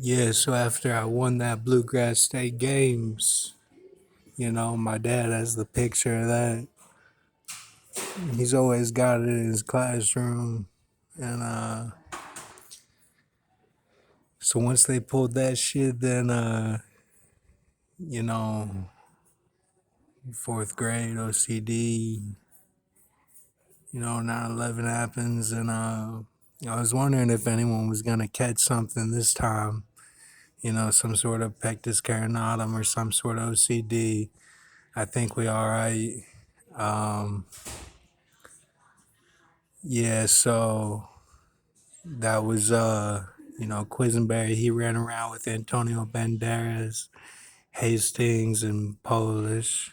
Yeah, so after I won that Bluegrass State Games, my dad has the picture of that. He's always got it in his classroom. And so once they pulled that shit, then, you know, fourth grade OCD, 9/11 happens. And I was wondering if anyone was going to catch something this time, some sort of pectus carinatum or some sort of OCD. I think we all right. Um, yeah, so that was Quisenberry. He ran around with Antonio Banderas, Hastings, and Polish,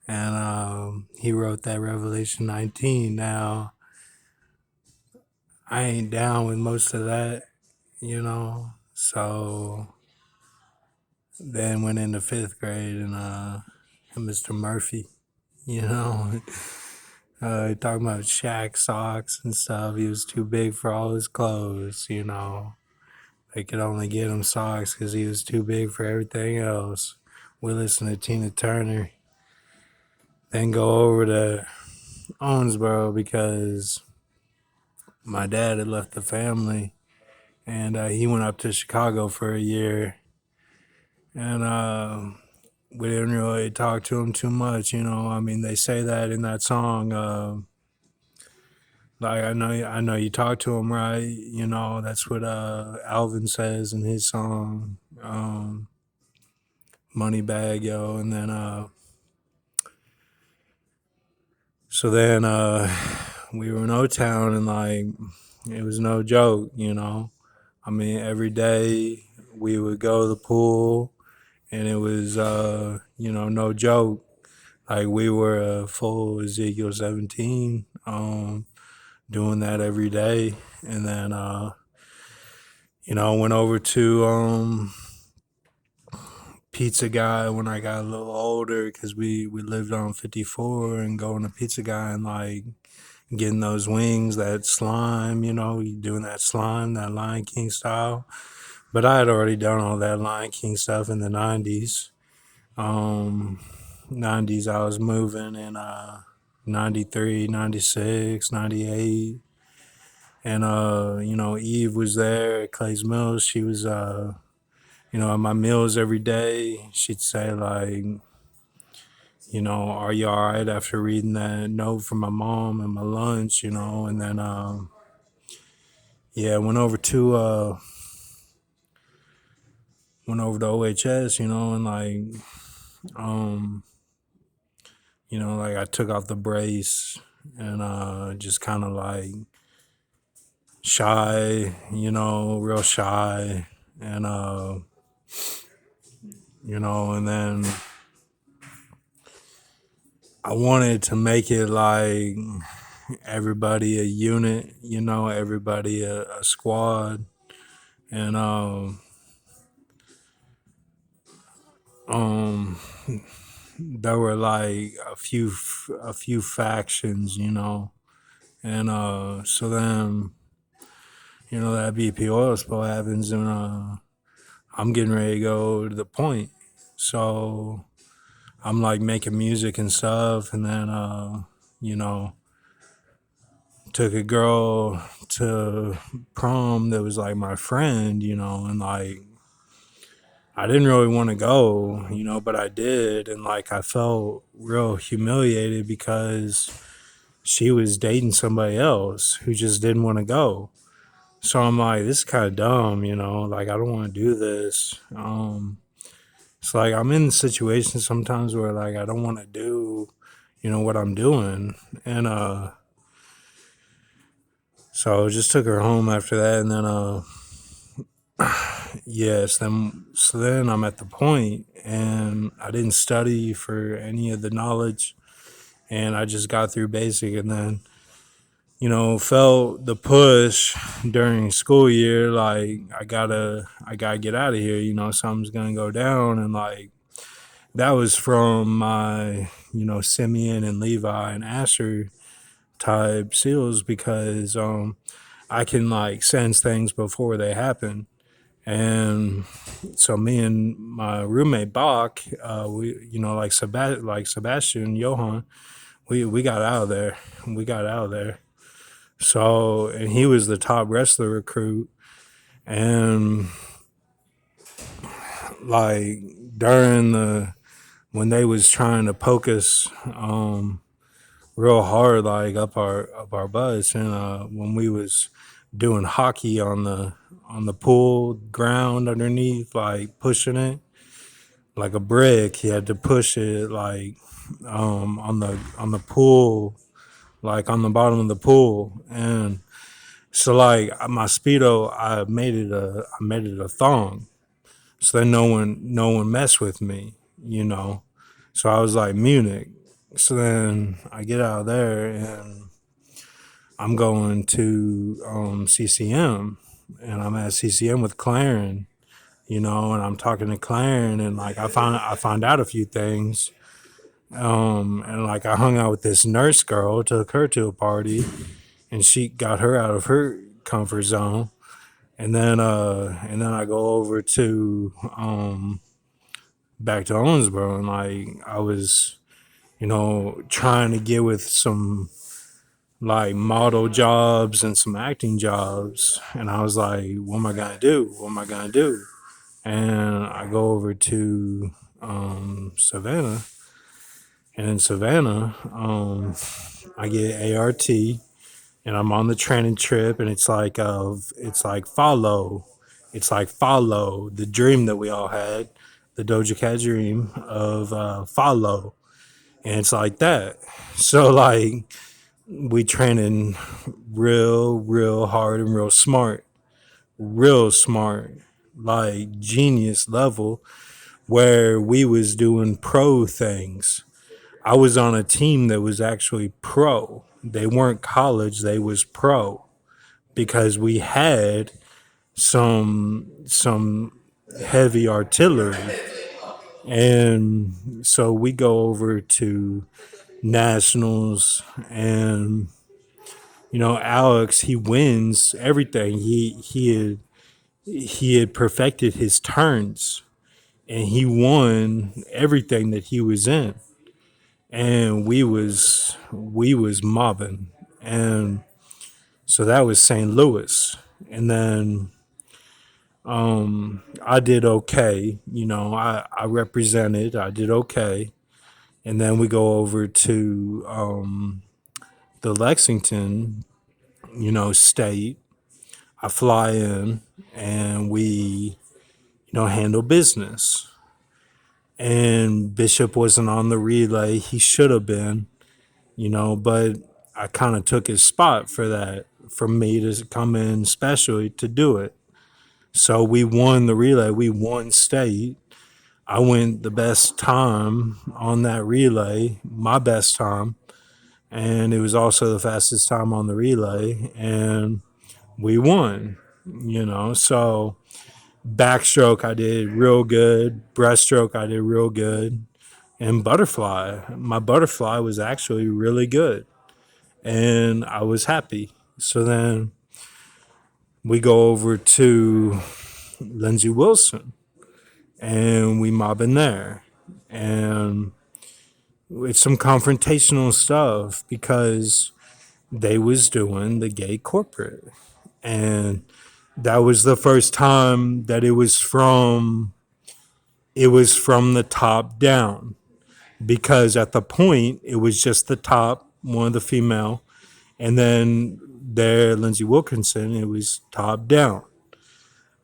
and he wrote that Revelation 19. Now I ain't down with most of that, So then went into fifth grade and Mr. Murphy, you know. Talking about Shaq socks and stuff. He was too big for all his clothes. They could only get him socks because he was too big for everything else. We listened to Tina Turner, then go over to Owensboro because my dad had left the family and he went up to Chicago for a year. And we didn't really talk to him too much. I mean, they say that in that song. Like I know you talk to him, right? That's what Alvin says in his song, Moneybag, yo. And then so then we were in O Town and like it was no joke. I mean, every day we would go to the pool and it was no joke. Like we were a full Ezekiel 17, doing that every day. And then went over to Pizza Guy when I got a little older because we lived on 54 and going to Pizza Guy and like getting those wings, that slime, doing that slime, that Lion King style. But I had already done all that Lion King stuff in the 90s. 90s, I was moving in 93, 96, 98. And, Eve was there at Clay's Mills. She was, at my meals every day. She'd say, like, are you all right after reading that note from my mom and my lunch. And then, yeah, went over to OHS, and like, um, like I took off the brace and just kind of like shy, real shy. And, and then I wanted to make it like everybody a unit, everybody a squad. And, um, there were like a few factions. And, so then, that BP oil spill happens and, I'm getting ready to go to the point. So I'm like making music and stuff. And then, took a girl to prom that was like my friend, and like I didn't really want to go, but I did. And like I felt real humiliated because she was dating somebody else who just didn't want to go. So I'm like, this is kind of dumb, like I don't want to do this. It's like I'm in situations sometimes where like I don't want to do, what I'm doing. And so I just took her home after that and then yes, then I'm at the point and I didn't study for any of the knowledge and I just got through basic and then felt the push during school year like I gotta get out of here, something's gonna go down. And like that was from my Simeon and Levi and Asher type seals because I can like sense things before they happen. And so me and my roommate Bach, we, like Sebastian Johann, we got out of there. We got out of there. So, and he was the top wrestler recruit. And like during when they was trying to poke us, real hard, like up our butts, and when we was doing hockey on the pool ground underneath, like pushing it like a brick, he had to push it like on the pool, like on the bottom of the pool. And so like my speedo, I made it a thong, so then no one messed with me, you know. So I was like Munich. So then I get out of there and I'm going to CCM, and I'm at CCM with Claren, and I'm talking to Claren, and like I found out a few things, and like I hung out with this nurse girl, took her to a party, and she got her out of her comfort zone, and then I go over to back to Owensboro, and like I was trying to get with some like model jobs and some acting jobs, and I was like, what am I gonna do? What am I gonna do? And I go over to Savannah, and in Savannah, I get ART, and I'm on the training trip, and it's like follow the dream that we all had, the Doja Cat dream of follow, and it's like that. So like we training real hard and real smart, like genius level, where we was doing pro things. I was on a team that was actually pro. They weren't college, they was pro, because we had some heavy artillery. And so we go over to nationals, and Alex, he wins everything. He had perfected his turns, and he won everything that he was in. And we was mobbing. And so that was St. Louis. And then I did okay. I represented. I did okay. And then we go over to the Lexington, state. I fly in, and we, handle business. And Bishop wasn't on the relay. He should have been, but I kind of took his spot for that, for me to come in specially to do it. So we won the relay. We won state. I went the best time on that relay, my best time. And it was also the fastest time on the relay. And we won, So backstroke, I did real good. Breaststroke, I did real good. And butterfly, my butterfly was actually really good. And I was happy. So then we go over to Lindsey Wilson, and we mob in there. And it's some confrontational stuff because they was doing the gay corporate. And that was the first time that it was from the top down, because at the point it was just the top, one of the female, and then there, Lindsey Wilkinson, it was top down.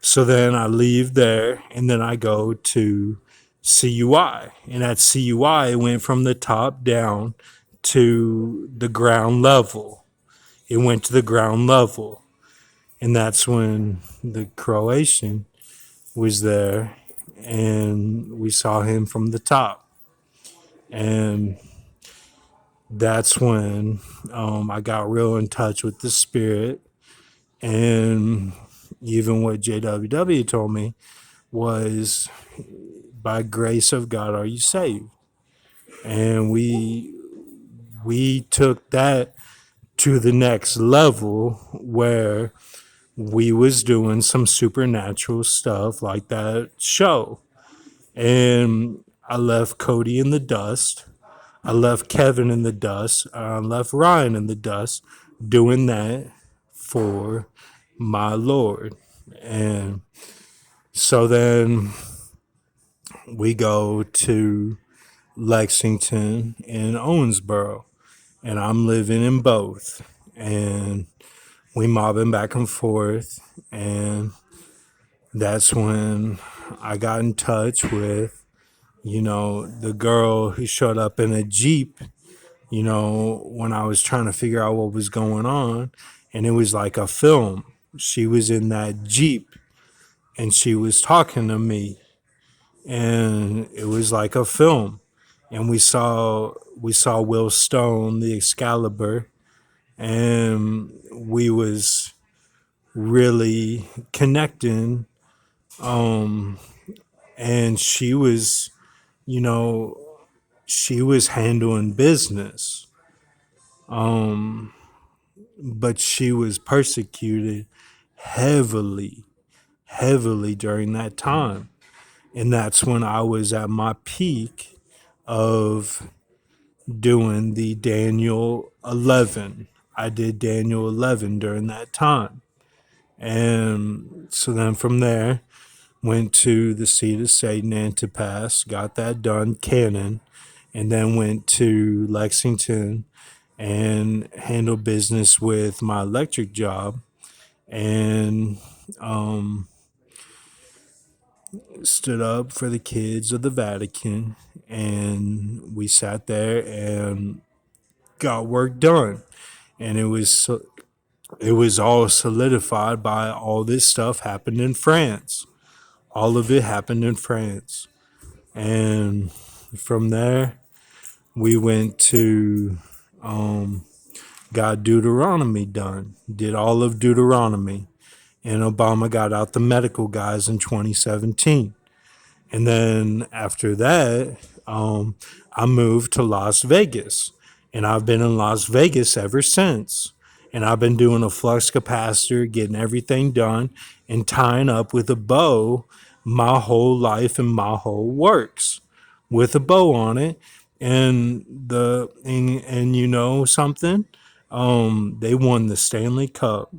So then I leave there, and then I go to CUI, and at CUI it went from the top down to the ground level. It went to the ground level, and that's when the Croatian was there, and we saw him from the top. And that's when I got real in touch with the spirit. And even what JWW told me was, by grace of God are you saved. And we took that to the next level, where we was doing some supernatural stuff like that show. And I left Cody in the dust. I left Kevin in the dust. I left Ryan in the dust doing that for my Lord. And so then we go to Lexington and Owensboro, and I'm living in both. And we mobbing back and forth. And that's when I got in touch with, the girl who showed up in a Jeep, when I was trying to figure out what was going on. And it was like a film. She was in that Jeep and she was talking to me. And it was like a film. And we saw Will Stone, the Excalibur, and we was really connecting. And you know, she was handling business, but she was persecuted heavily, heavily during that time. And that's when I was at my peak of doing the Daniel 11. I did Daniel 11 during that time. And so then from there, went to the seat of Satan, Antipas, got that done, canon, and then went to Lexington and handled business with my electric job, and stood up for the kids of the Vatican, and we sat there and got work done. And it was all solidified by all this stuff happened in France. All of it happened in France. And from there, we went to, got Deuteronomy done, did all of Deuteronomy. And Obama got out the medical guys in 2017. And then after that, I moved to Las Vegas. And I've been in Las Vegas ever since. And I've been doing a flux capacitor, getting everything done, and tying up with a bow my whole life and my whole works with a bow on it. And you know something? They won the Stanley Cup